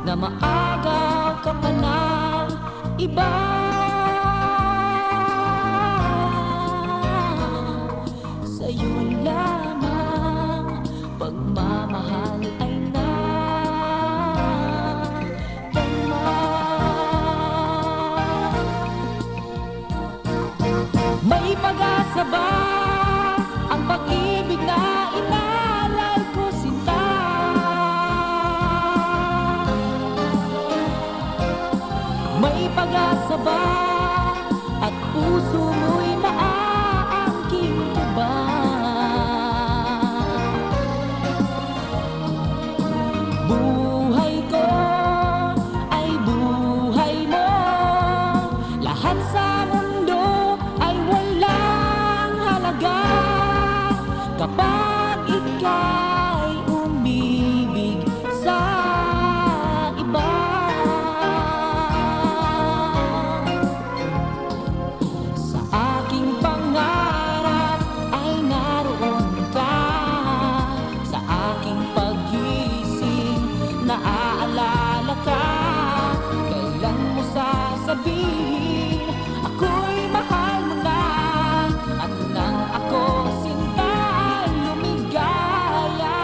na maagaw ka pa ng iba. Sa'yo lamang pagmamahal ay natama. May pag-asa ba ang pag-ibig na inalay ko, sinta? May pag-asa ba at puso mo'y maaangking ko ba? Buhay ko ay buhay mo, lahat sa mundo ay walang halaga kapag ika'y umibig sa iba. Sa aking pangarap ay naroon ka, sa aking pag-ising naaalala ka. Kailan mo sasabihin ako'y mahal mo na, at nang ako sinta ay lumigaya.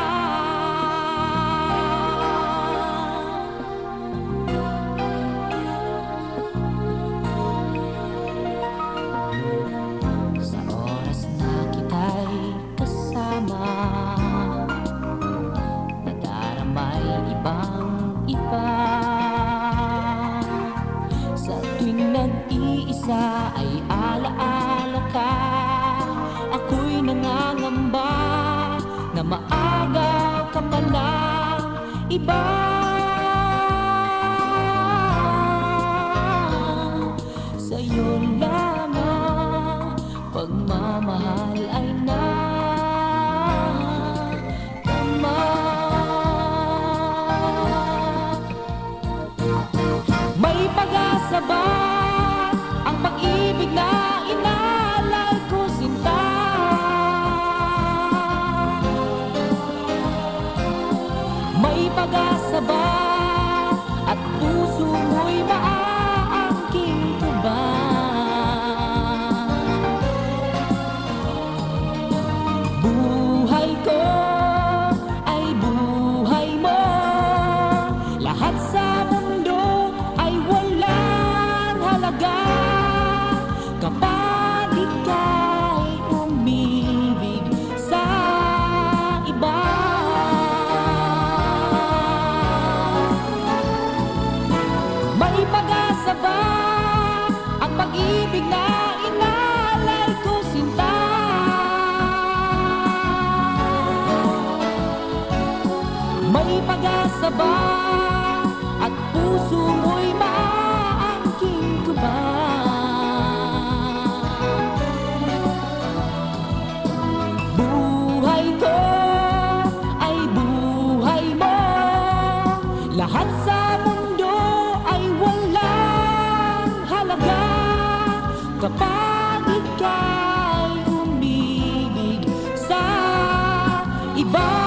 Sa oras na kita'y kasama, nadaramay ibang iba. Sa tuwing nag-iisa ay alaala ka, ako'y nangangamba na maagaw ka pa ng iba. Sa'yo lamang pagmamahal ay natama. May pag-asa ba ang pag-ibig na inalay ko, sinta? May pag-asa ba at puso mo'y maaangking ko ba? Buhay ko ay buhay mo, lahat sa mundo ay walang halaga kapag ika'y umibig sa iba. May pag-asa ba ang pag-ibig na inalay ko, sinta? May pag-asa ba at puso mo'y maaangking ko ba? Buhay ko ay buhay mo, lahat sa mundo ay walang halaga kapag ika'y umibig sa iba.